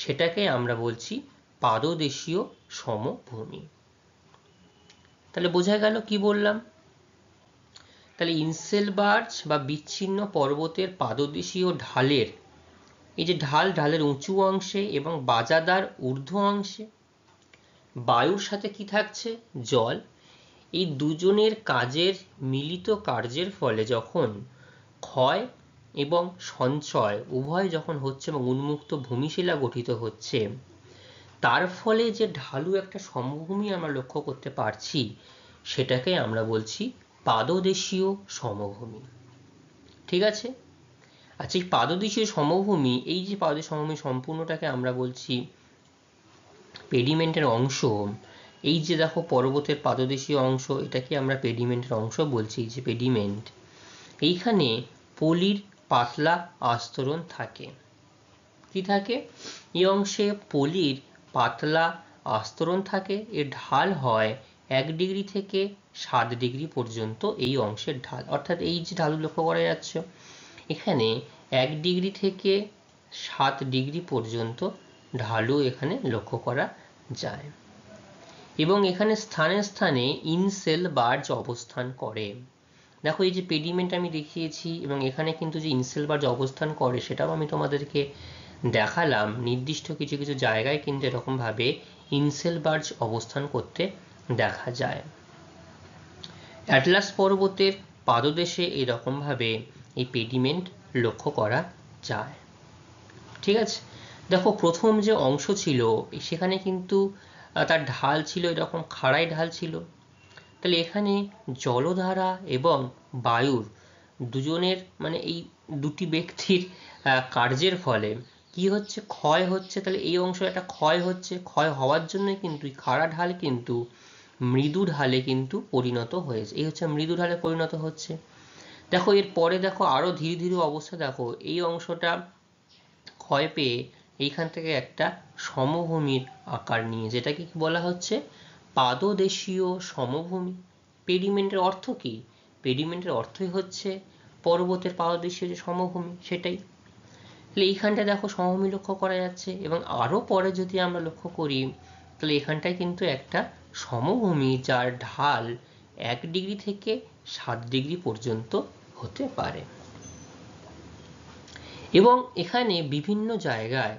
সেটাকে আমরা বলছি পাদদেশীয় সমভূমি। তাহলে বোঝা গেল কি বললাম। তাহলে ইনসেলবার্জ বা বিচ্ছিন্ন পর্বতের পাদদেশীয় ঢালের এই যে ঢালের উঁচু অংশে এবং বাজাদার ঊর্ধ্ব অংশে বায়ুর সাথে কি থাকছে? জল। এই দুজনের কাজের মিলিত কার্যের ফলে যখন ক্ষয় এবং সঞ্চয় উভয় যখন হচ্ছে এবং উন্মুক্ত ভূমিশিলা গঠিত হচ্ছে, তার ফলে যে ঢালু একটা সমভূমি আমরা লক্ষ্য করতে পারছি, সেটাকে আমরা বলছি পাদদেশীয় সমভূমি। ঠিক আছে। আচ্ছা, এই পাদদেশীয় সমভূমি, এই যে পাদদেশীয় সমভূমি সম্পূর্ণটাকে আমরা বলছি পেডিমেন্টের অংশ। এই যে দেখো পর্বতের পাদদেশীয় অংশ, এটাকে আমরা পেডিমেন্টের অংশ বলছি, যে পেডিমেন্ট। এইখানে পলির পাতলা আস্তরণ থাকে। কি থাকে? এই অংশে পলির পাতলা আস্তরণ থাকে। এর ঢাল হয় 1 ডিগ্রি থেকে 7 ডিগ্রি পর্যন্ত এই অংশের ঢাল। অর্থাৎ এই যে ঢাল লক্ষ্য করা যাচ্ছে, এখানে 1 ডিগ্রি থেকে 7 ডিগ্রি পর্যন্ত ঢালু এখানে লক্ষ্য করা যায়। এবং এখানে স্থানে স্থানে ইনসেলবার্জ অবস্থান করে। দেখো এই যে পেডিমেন্ট আমি দেখিয়েছি, এবং এখানে কিন্তু যে ইনসেলবার্জ অবস্থান করে সেটাও আমি তোমাদেরকে দেখালাম। নির্দিষ্ট কিছু কিছু জায়গায় কিন্তু এরকমভাবে ইনসেলবার্জ অবস্থান করতে দেখা যায়। অ্যাটলাস পর্বতের পাদদেশে এরকমভাবে এই পেডিমেন্ট লক্ষ্য করা যায়। ঠিক আছে। দেখো প্রথম যে অংশ ছিল সেখানে কিন্তু তার ঢাল ছিল এরকম খাড়াই ঢাল ছিল। তাহলে এখানে জলধারা এবং বায়ুর দুজনের মানে এই দুটি ব্যক্তির কার্যের ফলে কি হচ্ছে? ক্ষয় হচ্ছে। তাহলে এই অংশ একটা ক্ষয় হচ্ছে। ক্ষয় হওয়ার জন্য কিন্তু খাড়া ঢাল কিন্তু মৃদু ঢালে কিন্তু পরিণত হয়েছে। এই হচ্ছে মৃদু ঢালে পরিণত হচ্ছে। দেখো এর পরে দেখো আরো ধীরে ধীরে অবস্থা দেখো, এই অংশটা ক্ষয় পেয়ে এইখান থেকে একটা সমভূমির আকার নিয়ে, যেটাকে কি বলা হচ্ছে? পাদদেশীয় সমভূমি। পেডিমেন্টের অর্থ কি? পেডিমেন্টের অর্থই হচ্ছে পর্বতের পাদদেশীয় যে সমভূমি, সেটাই। তাহলে এইখানটায় দেখো সমভূমি লক্ষ্য করা যাচ্ছে। এবং আরো পরে যদি আমরা লক্ষ্য করি, তাহলে এখানটায় কিন্তু একটা সমভূমি যার ঢাল 1 ডিগ্রি থেকে 7 ডিগ্রি পর্যন্ত হতে পারে। এবং এখানে বিভিন্ন জায়গায়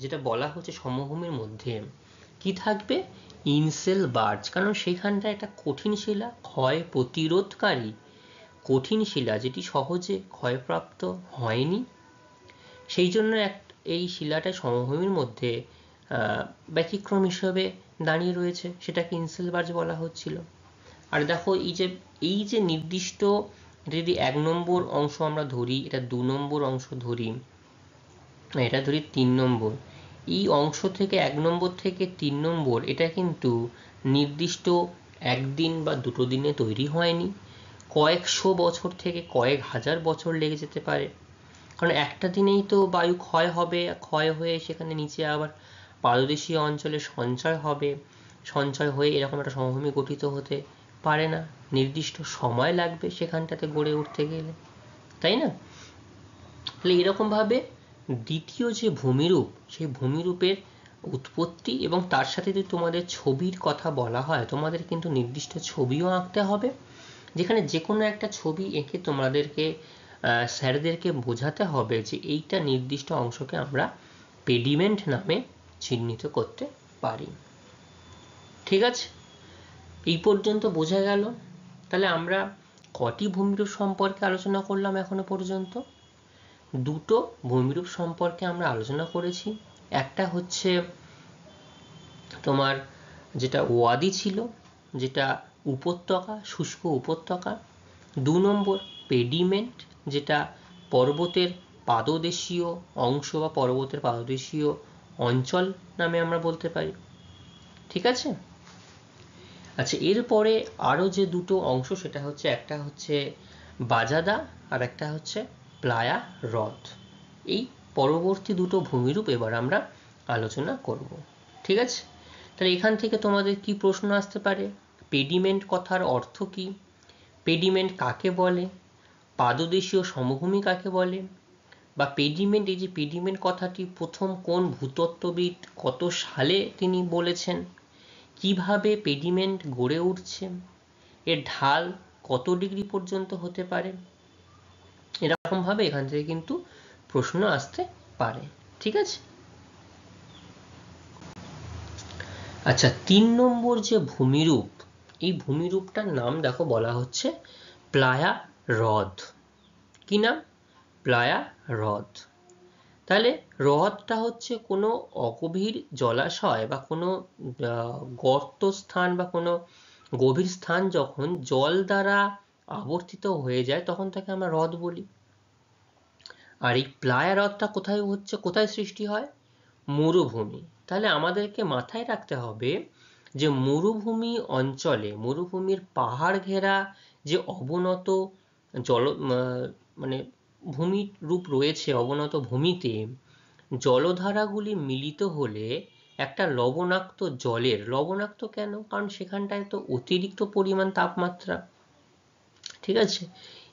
যেটা বলা হচ্ছে সমভূমির মধ্যে কি থাকবে? ইনসেলবার্জ। কারণ সেখানটা একটা কঠিন শিলা, ক্ষয় প্রতিরোধকারী কঠিন শিলা, যেটি সহজে ক্ষয়প্রাপ্ত হয়নি। সেই জন্য এই শিলাটা সমভূমির মধ্যে ব্যতিক্রম হিসেবে দাঁড়িয়ে রয়েছে, সেটাকে ইনসেলবার্জ বলা হচ্ছিল। আর দেখো এই যে নির্দিষ্ট, যদি 1 নম্বর অংশ আমরা ধরি, এটা 2 নম্বর অংশ ধরি, এটা ধরি 3 নম্বর, এই অংশ থেকে 1 নম্বর থেকে 3 নম্বর, এটা কিন্তু নির্দিষ্ট একদিন বা 2 দিনে তৈরি হয়নি। কয়েকশো বছর থেকে কয়েক হাজার বছর লেগে যেতে পারে। কারণ একটা দিনেই তো বায়ু ক্ষয় হবে, ক্ষয় হয়ে সেখানে নিচে আবার পাদদেশীয় অঞ্চলে সঞ্চয় হবে, সঞ্চয় হয়ে এরকম একটা সমভূমি গঠিত হতে পারে না। নির্দিষ্ট সময় লাগবে সেখানটাতে গড়ে উঠতে গেলে, তাই না? তাহলে এরকমভাবে দ্বিতীয় যে ভূমিরূপ, সেই ভূমিরূপের উৎপত্তি, এবং তার সাথে যদি তোমাদের ছবির কথা বলা হয়, তোমাদের কিন্তু নির্দিষ্ট ছবিও আঁকতে হবে, যেখানে যে কোনো একটা ছবি এঁকে তোমাদেরকে স্যারদেরকে বোঝাতে হবে যে এইটা নির্দিষ্ট অংশকে আমরা পেডিমেন্ট নামে চিহ্নিত করতে পারি। ঠিক আছে, এই পর্যন্ত বোঝা গেল। তাহলে আমরা কটি ভূমিরূপ সম্পর্কে আলোচনা করলাম এখনো পর্যন্ত? 2টো ভূমিরূপ সম্পর্কে আমরা আলোচনা করেছি। একটা হচ্ছে তোমার যেটা ওয়াদি ছিল, যেটা উপত্যকা, শুষ্ক উপত্যকা। 2 নম্বর পেডিমেন্ট, যেটা পর্বতের পাদদেশীয় অংশ বা পর্বতের পাদদেশীয় অঞ্চল নামে আমরা বলতে পারি। ঠিক আছে। আচ্ছা, এরপরে আরো যে 2টো অংশ, সেটা হচ্ছে একটা হচ্ছে বাজাদা আর একটা হচ্ছে প্লায়া হ্রদ। এই পরবর্তী 2টো ভূমিরূপ এবার আমরা আলোচনা করব। ঠিক আছে। তাহলে এখান থেকে তোমাদের কি প্রশ্ন আসতে পারে? পেডিমেন্ট কথার অর্থ কি? পেডিমেন্ট কাকে বলে? পাদদেশীয় সমভূমি কাকে বলে? বা পেডিমেন্ট, এই যে পেডিমেন্ট কথাটি প্রথম কোন ভূতত্ত্ববিদ কত সালে তিনি বলেছেন, কিভাবে পেডিমেন্ট গড়ে উঠছে, এর ঢাল কত ডিগ্রি পর্যন্ত হতে পারে, এরকম ভাবে এখান থেকে কিন্তু প্রশ্ন আসতে পারে। ঠিক আছে। আচ্ছা, 3 নম্বর যে ভূমিরূপ, এই ভূমিরূপটার নাম দেখো বলা হচ্ছে প্লায়া হ্রদ। কি নাম? প্লায়া হ্রদ। তাহলে হ্রদটা হচ্ছে কোনো অগভীর জলাশয় বা কোনো গর্ত স্থান বা কোনো গভীর স্থান যখন জল দ্বারা আবর্তিত হয়ে যায় তখন তাকে আমরা হ্রদ বলি। আর এই প্লায়া হ্রদটা কোথায় হচ্ছে, কোথায় সৃষ্টি হয়? মরুভূমি। তাহলে আমাদেরকে মাথায় রাখতে হবে যে মরুভূমি অঞ্চলে, মরুভূমির পাহাড় ঘেরা যে অবনত জল মানে ভূমি রূপ রয়েছে, অবনত ভূমিতে জলধারাগুলি মিলিত হলে একটা লবণাক্ত জলের, লবণাক্ত কেন? কারণ সেখানটায় তো অতিরিক্ত পরিমাণ তাপমাত্রা। ঠিক আছে।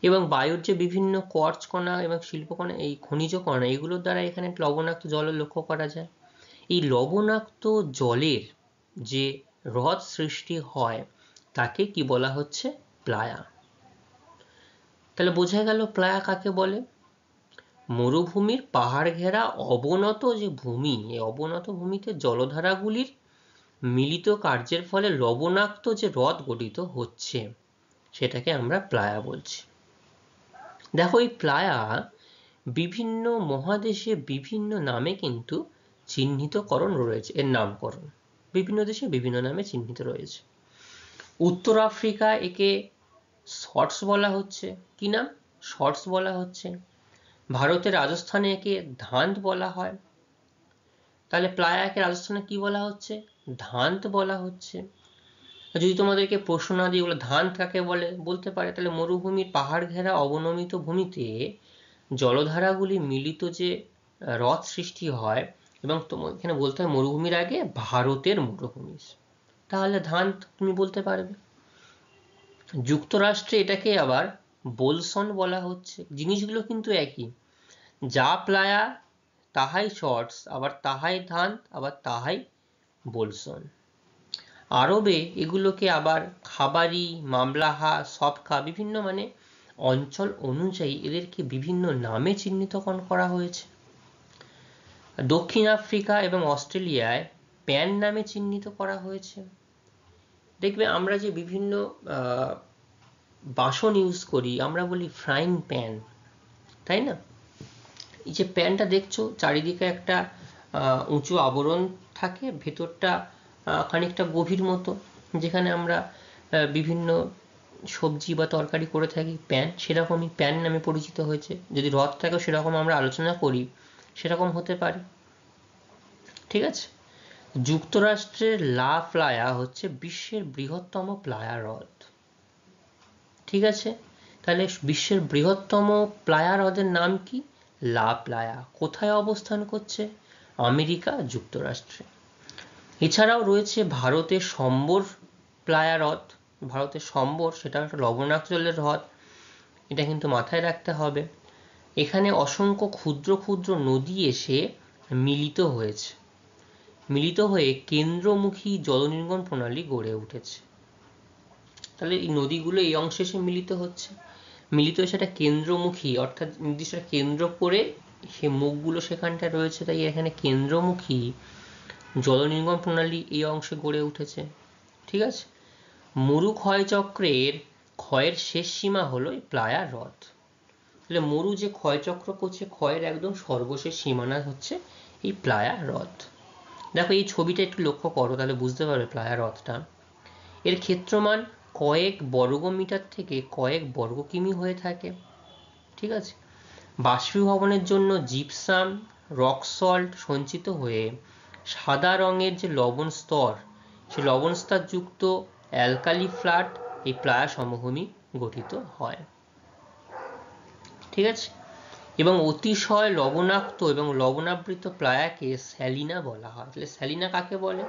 এবং বায়ুর যে বিভিন্ন কোয়ার্টজ কণা এবং শিল্পকণা, এই খনিজ কণা, এগুলোর দ্বারা এখানে লবণাক্ত জল লক্ষ্য করা যায়। এই লবণাক্ত জলের যে হ্রদ সৃষ্টি হয় তাকে কি বলা হচ্ছে? প্লায়া। তাহলে বোঝা গেল প্লায়া কাকে বলে। মরুভূমির পাহাড় ঘেরা অবনত যে ভূমি, এই অবনত ভূমিতে জলধারাগুলির মিলিত কার্যের ফলে লবণাক্ত যে হ্রদ গঠিত হচ্ছে সেটাকে আমরা প্লায়া বলছি। দেখো, এই প্লায়া বিভিন্ন মহাদেশে বিভিন্ন নামে কিন্তু চিহ্নিতকরণ রয়েছে, এর নামকরণ বিভিন্ন দেশে বিভিন্ন নামে চিহ্নিত রয়েছে। উত্তর আফ্রিকা একে শর্টস বলা হচ্ছে। কি নাম? শর্টস বলা হচ্ছে। ভারতের রাজস্থানে একে ধান্ত বলা হয়। তাহলে প্লায়াকে রাজস্থানে কি বলা হচ্ছে? ধান্ত বলা হচ্ছে। যদি তোমাদেরকে প্রশ্ন না দিয়ে বলে ধান্ত কাকে বলে, বলতে পারে, তাহলে মরুভূমির পাহাড় ঘেরা অবনমিত ভূমিতে জলধারাগুলি মিলিত যে হ্রদ সৃষ্টি হয়, এবং তোমার এখানে বলতে হয় মরুভূমির আগে ভারতের মরুভূমি, তাহলে ধান্ত তুমি বলতে পারবে। যুক্তরাষ্ট্রে এটাকে আবার বোলসন বলা হচ্ছে। জিনিসগুলো কিন্তু একই, যা প্লায়া তাহাই শর্টস, আবার তাহাই ধান্ত, আবার তাহাই বোলসন। আরবে এগুলোকে আবার খাবারি, মামলাহা, সবখা, বিভিন্ন মানে অঞ্চল অনুযায়ী এদেরকে বিভিন্ন নামে চিহ্নিতকরণ করা হয়েছে। দক্ষিণ আফ্রিকা এবং অস্ট্রেলিয়ায় প্যান নামে চিহ্নিত করা হয়েছে। দেখবে আমরা যে বিভিন্ন বাসন ইউজ করি, আমরা বলি ফ্রাইং প্যান, তাই না? এই যে প্যানটা দেখছো, চারিদিকে একটা উঁচু আবরণ থাকে, ভেতরটা খানিকটা গভীর মতো, যেখানে আমরা বিভিন্ন সবজি বা তরকারি করে থাকি। প্যান সেরকমই প্যান নামে পরিচিত হয়েছে। যদি হ্রদটাকেও সেরকম আমরা আলোচনা করি, সেরকম হতে পারে। ঠিক আছে। যুক্তরাষ্ট্রের লা প্লায়া হচ্ছে বিশ্বের বৃহত্তম প্লায়া হ্রদ। ঠিক আছে। তাহলে বিশ্বের বৃহত্তম প্লায়া হ্রদের নাম কি? লা প্লায়া। কোথায় অবস্থান করছে? আমেরিকা যুক্তরাষ্ট্রে। এছাড়াও রয়েছে ভারতের সম্বর প্লায়া হ্রদ। ভারতের সম্বর, সেটা একটা লবণাক্ত জলের হ্রদ, এটা কিন্তু মাথায় রাখতে হবে। এখানে অসংখ্য ক্ষুদ্র ক্ষুদ্র নদী এসে মিলিত হয়েছে, মিলিত হয়ে কেন্দ্রমুখী জলনির্গমন প্রণালী গড়ে উঠেছে। তাহলে এই নদীগুলো এই অংশে এসে মিলিত হচ্ছে, মিলিত হয়ে সেটা কেন্দ্রমুখী, অর্থাৎ নির্দিষ্ট কেন্দ্র করে সে মুখগুলো সেখানটায় রয়েছে, তাই এখানে কেন্দ্রমুখী জলনির্গমন প্রণালী এই অংশে গড়ে উঠেছে। ঠিক আছে। মরু ক্ষয়চক্রের ক্ষয়ের শেষ সীমা হলো এই প্লায়া হ্রদ। তাহলে মরু যে ক্ষয়চক্র করছে, ক্ষয়ের একদম সর্বশেষ সীমানা হচ্ছে এই প্লায়া হ্রদ। দেখো এই ছবিটা একটু লক্ষ্য করো, তাহলে বুঝতে পারবে প্লায়া হ্রদটা। এর ক্ষেত্রমান কয়েক বর্গমিটার থেকে কয়েক বর্গ কিমি হয়ে থাকে। ঠিক আছে। বাষ্পীভবনের জন্য জিপসাম, রক সল্ট সঞ্চিত হয়ে সাদা রঙের যে লবণ স্তর, সেই লবণ স্তর যুক্ত অ্যালকালি ফ্ল্যাট এই প্লায়া সমভূমি গঠিত হয়। ঠিক আছে। এবং অতিশয় লবণাক্ত এবং লবণাবৃত প্লায়াকে স্যালিনা বলা হয়। তাহলে স্যালিনা কাকে বলে?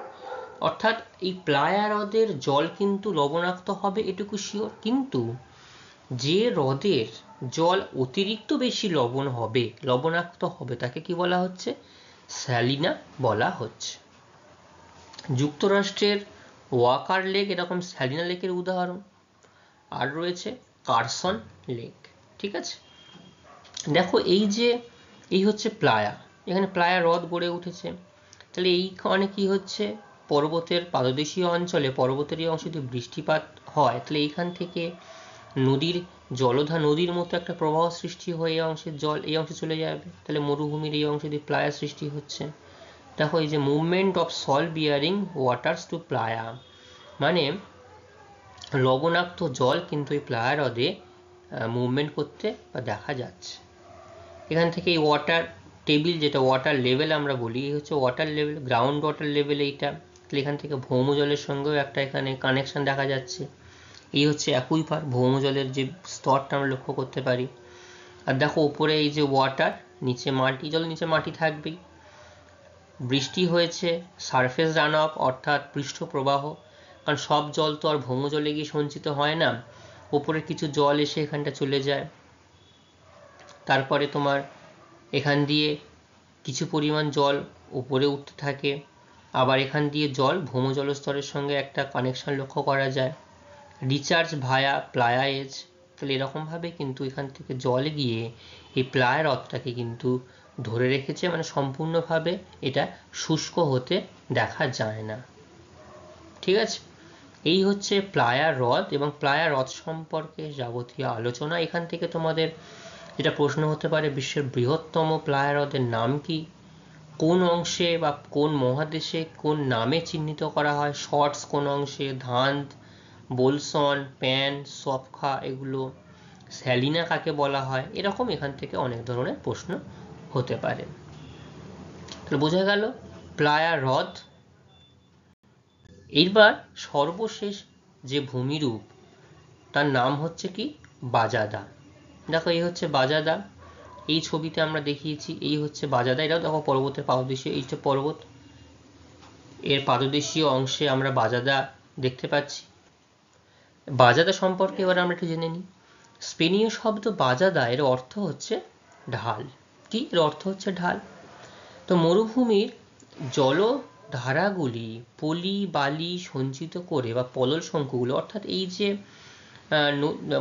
অর্থাৎ এই প্লায়া হ্রদের জল কিন্তু লবণাক্ত হবে, এটুকু শিওর, কিন্তু যে হ্রদের জল অতিরিক্ত বেশি লবণাক্ত হবে তাকে কি বলা হচ্ছে? স্যালিনা বলা হচ্ছে। যুক্তরাষ্ট্রের ওয়াকার লেক এরকম স্যালিনা লেকের উদাহরণ। আর রয়েছে কারসন লেক। ঠিক আছে, দেখো এই হচ্ছে প্লায়া, এখানে প্লায়া হ্রদ গড়ে উঠেছে। তাহলে এইখানে কি হচ্ছে, পর্বতের পাদদেশীয় অঞ্চলে পর্বতের এই অংশে যদি বৃষ্টিপাত হয় তাহলে এইখান থেকে নদীর মতো একটা প্রবাহ সৃষ্টি হয়ে এই অংশের জল এই অংশে চলে যাবে। তাহলে মরুভূমির এই অংশে দিয়ে প্লায়া সৃষ্টি হচ্ছে। দেখো এই যে movement of salt bearing waters to playa, মানে লবণাক্ত জল কিন্তু এই প্লায়া হ্রদে মুভমেন্ট করতে বা দেখা যাচ্ছে। এখান থেকে এই ওয়াটার টেবিল, যেটা ওয়াটার লেভেল আমরা বলি, এই হচ্ছে water level, ground water level এইটা। তাহলে এখান থেকে ভৌম জলের সঙ্গেও একটা এখানে কানেকশন দেখা যাচ্ছে। এই হচ্ছে অ্যাকুইফার, ভৌম জলের যে স্তরটা আমরা লক্ষ্য করতে পারি। আর দেখো উপরে এই যে ওয়াটার, নিচে মাটি, জল নিচে মাটি থাকবেই। বৃষ্টি হয়েছে, সারফেস রান অফ অর্থাৎ পৃষ্ঠ প্রবাহ, কারণ সব জল তো আর ভৌম জলে গিয়ে সঞ্চিত হয় না, ওপরে কিছু জল এসে এখানটা চলে যায়। তারপরে তোমার এখান দিয়ে কিছু পরিমাণ জল উপরে উঠতে থাকে, আবার এখান দিয়ে জল ভৌম জলস্তরের সঙ্গে একটা কানেকশন লক্ষ্য করা যায়, রিচার্জ ভায়া প্লায়া এজ। তাহলে এরকমভাবে কিন্তু এখান থেকে জল গিয়ে এই প্লায়া হ্রদটাকে কিন্তু ধরে রেখেছে, মানে সম্পূর্ণভাবে এটা শুষ্ক হতে দেখা যায় না। ঠিক আছে, এই হচ্ছে প্লায়া হ্রদ এবং প্লায়া হ্রদ সম্পর্কে যাবতীয় আলোচনা। এখান থেকে তোমাদের যেটা প্রশ্ন হতে পারে, বিশ্বের বৃহত্তম প্লায়া হ্রদের নাম কি, কোন অংশে বা কোন মহাদেশে কোন নামে চিহ্নিত করা হয়, শর্টস কোন অংশে, ধান্দ, বোলসন, প্যান, সফখা এগুলো, স্যালিনা কাকে বলা হয়, এরকম এখান থেকে অনেক ধরনের প্রশ্ন হতে পারে। তাহলে বোঝা গেল প্লায়া হ্রদ। এইবার সর্বশেষ যে ভূমিরূপ তার নাম হচ্ছে কি, বাজাদা। দেখো এই হচ্ছে বাজাদা, এই ছবিতে আমরা দেখিয়েছি, এই হচ্ছে বাজাদা। এটাও দেখো পর্বতের পাদদেশীয়, এই যে পর্বত, এর পাদদেশীয় অংশে আমরা বাজাদা দেখতে পাচ্ছি। বাজাদা সম্পর্কে এবার আমরা একটু জেনে নিই। স্পেনীয় শব্দ বাজাদা, এর অর্থ হচ্ছে ঢাল। কি এর অর্থ হচ্ছে ঢাল। তো মরুভূমির জলধারাগুলি পলি বালি সঞ্চিত করে বা পলল শঙ্কুগুলো, অর্থাৎ এই যে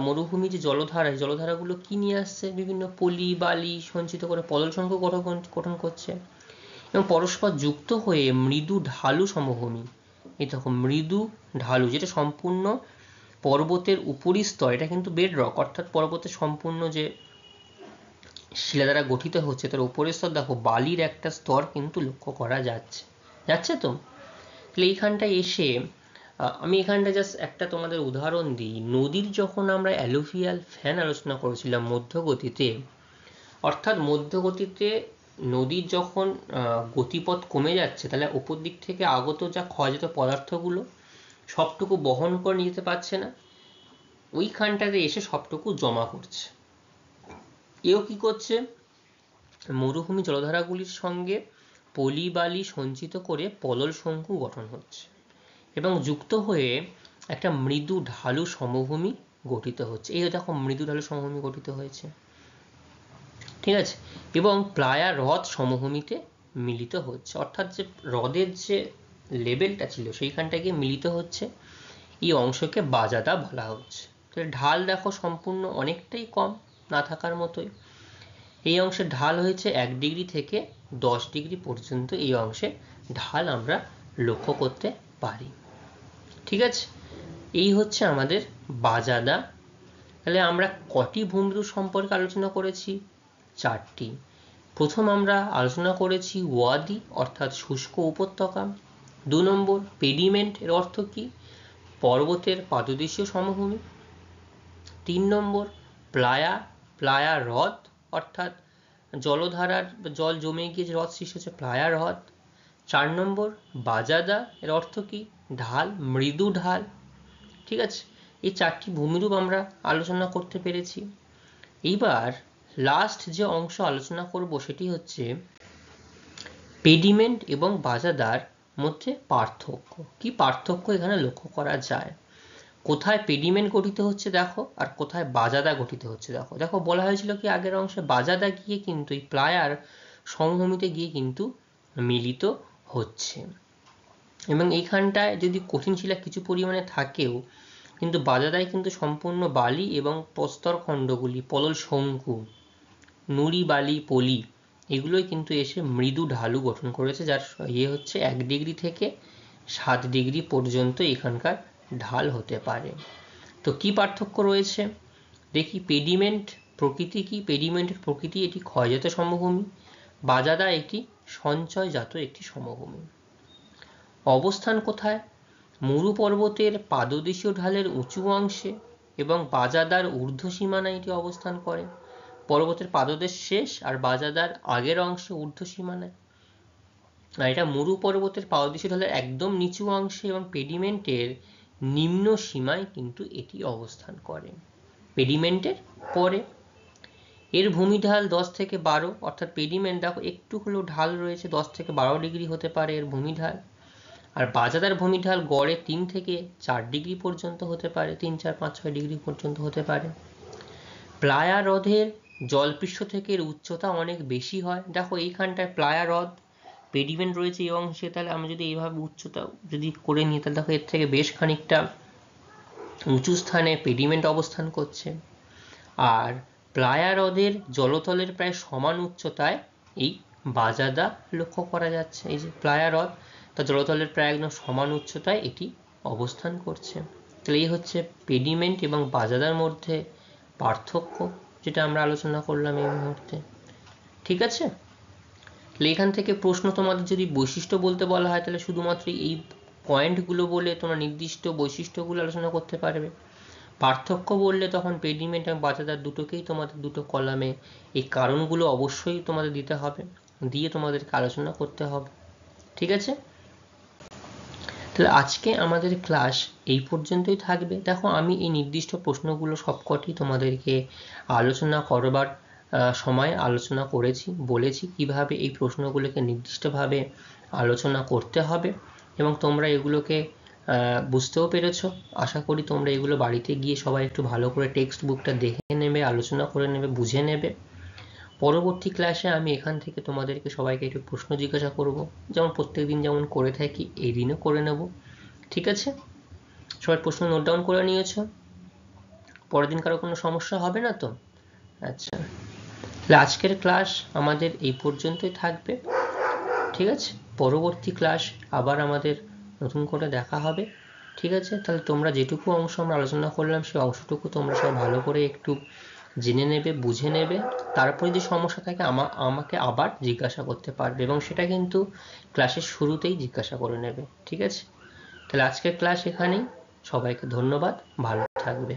মরুভূমির যে জলধারাগুলো কি নিয়ে আসছে, বিভিন্ন পলি বালি সঞ্চিত করে পলল শঙ্কু গঠন করছে এবং পরস্পর যুক্ত হয়ে মৃদু ঢালু সমভূমি। এই দেখো মৃদু ঢালু, যেটা সম্পূর্ণ পর্বতের উপরিস্তর, এটা কিন্তু বেডরক, অর্থাৎ পর্বতের সম্পূর্ণ যে শিলা দ্বারা গঠিত হচ্ছে তার উপরের স্তর, দেখো বালির একটা স্তর কিন্তু লক্ষ্য করা যাচ্ছে তো। তাহলে এইখানটায় এসে আমি এখানটা জাস্ট একটা তোমাদের উদাহরণ দিই। নদীর যখন আমরা অ্যালুভিয়াল ফ্যান আলোচনা করেছিলাম মধ্যগতিতে, অর্থাৎ মধ্যগতিতে নদীর যখন গতিপথ কমে যাচ্ছে, তাহলে উপর দিক থেকে আগত যা ক্ষয়জাত পদার্থগুলো সবটুকু বহন করে নিয়ে যেতে পারছে না, ওইখানটাতে এসে সবটুকু জমা করছে। এও কি করছে, মরুভূমি জলধারাগুলির সঙ্গে পলি বালি সঞ্চিত করে পলল শঙ্কু গঠন হচ্ছে এবং যুক্ত হয়ে একটা মৃদু ঢালু সমভূমি গঠিত হচ্ছে। এই দেখো মৃদু ঢালু সমভূমি গঠিত হয়েছে। ঠিক আছে, এবং প্লায়া হ্রদ সমভূমিতে মিলিত হচ্ছে, অর্থাৎ যে হ্রদের যে লেভেলটা ছিল সেইখানটা গিয়ে মিলিত হচ্ছে, এই অংশকে বাজাদা বলা হচ্ছে। তাহলে ঢাল দেখো সম্পূর্ণ অনেকটাই কম, না থাকার মতোই। এই অংশে ঢাল হয়েছে 1 ডিগ্রি থেকে 10 ডিগ্রি পর্যন্ত এই অংশে ঢাল আমরা লক্ষ্য করতে পারি। ঠিক আছে, এই হচ্ছে আমাদের বাজাদা। তাহলে আমরা কটি ভূমিরূপ সম্পর্কে আলোচনা করেছি, 4টি। প্রথম আমরা আলোচনা করেছি ওয়াদি অর্থাৎ শুষ্ক উপত্যকা। 2 নম্বর পেডিমেন্ট, এর অর্থ কি, পর্বতের পাদদেশীয় সমভূমি। 3 নম্বর প্লায়া হ্রদ, অর্থাৎ জলধারার জল জমে গিয়ে যে হ্রদ সৃষ্টি হচ্ছে প্লায়া হ্রদ। 4 নম্বর বাজাদা, এর অর্থ কি, ঢাল, মৃদু ঢাল। ঠিক আছে, এই 4টি ভূমিরূপ আমরা আলোচনা করতে পেরেছি। এইবার লাস্ট যে অংশ আলোচনা করব সেটি হচ্ছে পেডিমেন্ট এবং বাজাদার মধ্যে পার্থক্য। কি পার্থক্য এখানে লক্ষ্য করা যায়। কোথায় পেডিমেন্ট গঠিত হচ্ছে দেখো, আর কোথায় বাজাদা গঠিত হচ্ছে দেখো। দেখো বলা হয়েছিল কি আগের অংশে বাজাদা গিয়ে কিন্তু এই প্লায়ার সমভূমিতে গিয়ে কিন্তু মিলিত হচ্ছে, এবং এইখানটায় যদি কঠিন শিলা কিছু পরিমাণে থাকেও কিন্তু বাজাদায় কিন্তু সম্পূর্ণ বালি এবং প্রস্তর খণ্ডগুলি পলল শঙ্কু নুড়ি বালি পলি এগুলোই কিন্তু এসে মৃদু ঢালু গঠন করেছে, যার হচ্ছে 1 ডিগ্রি থেকে 7 ডিগ্রি পর্যন্ত এখানকার ঢাল হতে পারে। তো কি পার্থক্য রয়েছে দেখি। পেডিমেন্ট প্রকৃতি কি? পেডিমেন্টের প্রকৃতি এটি ক্ষয়জাত সমভূমি, বাজাদা এটি সঞ্চয়জাত একটি সমভূমি। অবস্থান কোথায়? মরু পর্বতের পাদদেশীয় ঢালের উঁচু অংশে এবং বাজাদার ঊর্ধ্ব সীমানায় এটি অবস্থান করে। পর্বতের পাদদেশ শেষ আর বাজাদার আগের অংশে ঊর্ধ্ব সীমানায়। আর এটা মরু পর্বতের পাদদেশীয় ঢালের একদম নিচু অংশে এবং পেডিমেন্টের নিম্ন সীমায় কিন্তু এটি অবস্থান করে, পেডিমেন্টের পরে। এর ভূমিঢাল 10 থেকে 12, অর্থাৎ পেডিমেন্ট দেখো একটু হলেও ঢাল রয়েছে, 10 থেকে 12 ডিগ্রি হতে পারে এর ভূমিঢাল। আর বাজাদার ভূমিঢাল গড়ে 3 থেকে 4 ডিগ্রি পর্যন্ত হতে পারে, 3, 4, 5, 6 ডিগ্রি পর্যন্ত হতে পারে। প্লায়া হ্রদের জলপৃষ্ঠ থেকে এর উচ্চতা অনেক বেশি হয়। দেখো এইখানটায় প্লায়া হ্রদ পেডিমেন্ট রয়েছে এই অংশে, তাহলে আমরা যদি এইভাবে উচ্চতা যদি করে নিই তাহলে দেখো এর থেকে বেশ খানিকটা উঁচু স্থানে পেডিমেন্ট অবস্থান করছে। আর প্লায়া হ্রদের জলতলের প্রায় সমান উচ্চতায় এই বাজাদা লক্ষ্য করা যাচ্ছে। এই যে প্লায়া হ্রদ, তা জলতলের প্রায় একদম সমান উচ্চতায় এটি অবস্থান করছে। তাহলে এই হচ্ছে পেডিমেন্ট এবং বাজাদার মধ্যে পার্থক্য, যেটা আমরা আলোচনা করলাম এই মুহূর্তে। ঠিক আছে, তাহলে এখান থেকে প্রশ্ন তোমাদের যদি বৈশিষ্ট্য বলতে বলা হয় তাহলে শুধুমাত্র এই পয়েন্টগুলো বলে তোমরা নির্দিষ্ট বৈশিষ্ট্যগুলো আলোচনা করতে পারবে। পার্থক্য বললে তখন পেডিমেন্ট এবং বাজাদার দুটোকেই তোমাদের দুটো কলামে এই কারণগুলো অবশ্যই তোমাদের দিতে হবে, দিয়ে তোমাদেরকে আলোচনা করতে হবে। ঠিক আছে, তাহলে আজকে আমাদের ক্লাস এই পর্যন্তই থাকবে। দেখো আমি এই নির্দিষ্ট প্রশ্নগুলো সবকটি তোমাদেরকে আলোচনা করবার সময় আলোচনা করেছি, বলেছি কিভাবে এই প্রশ্নগুলোকে নির্দিষ্টভাবে আলোচনা করতে হবে, এবং তোমরা এগুলোকে বুঝতেও পেরেছো। আশা করি তোমরা এগুলো বাড়িতে গিয়ে সবাই একটু ভালো করে টেক্সট বুকটা দেখে নেবে, আলোচনা করে নেবে, বুঝে নেবে। পরবর্তী ক্লাসে আমি এখান থেকে তোমাদেরকে সবাইকে একটু প্রশ্ন জিজ্ঞাসা করব, যেমন প্রত্যেকদিন যেমন করে থাকি এই দিনও করে নেব। ঠিক আছে, সবাই প্রশ্ন নোট ডাউন করে নিয়েছো? পরের দিন কারো কোনো সমস্যা হবে না তো? আচ্ছা, তাহলে আজকের ক্লাস আমাদের এই পর্যন্তই থাকবে। ঠিক আছে, পরবর্তী ক্লাস আবার আমাদের নতুন করে দেখা হবে। ঠিক আছে, তাহলে তোমরা যেটুকু অংশ আমরা আলোচনা করলাম সেই অংশটুকু তোমরা সব ভালো করে একটু জেনে নেবে, বুঝে নেবে। তারপরে যদি সমস্যা থাকে আমাকে আবার জিজ্ঞাসা করতে পারবে, এবং সেটা কিন্তু ক্লাসের শুরুতেই জিজ্ঞাসা করে নেবে। ঠিক আছে, তাহলে আজকের ক্লাস এখানেই। সবাইকে ধন্যবাদ, ভালো থাকবে।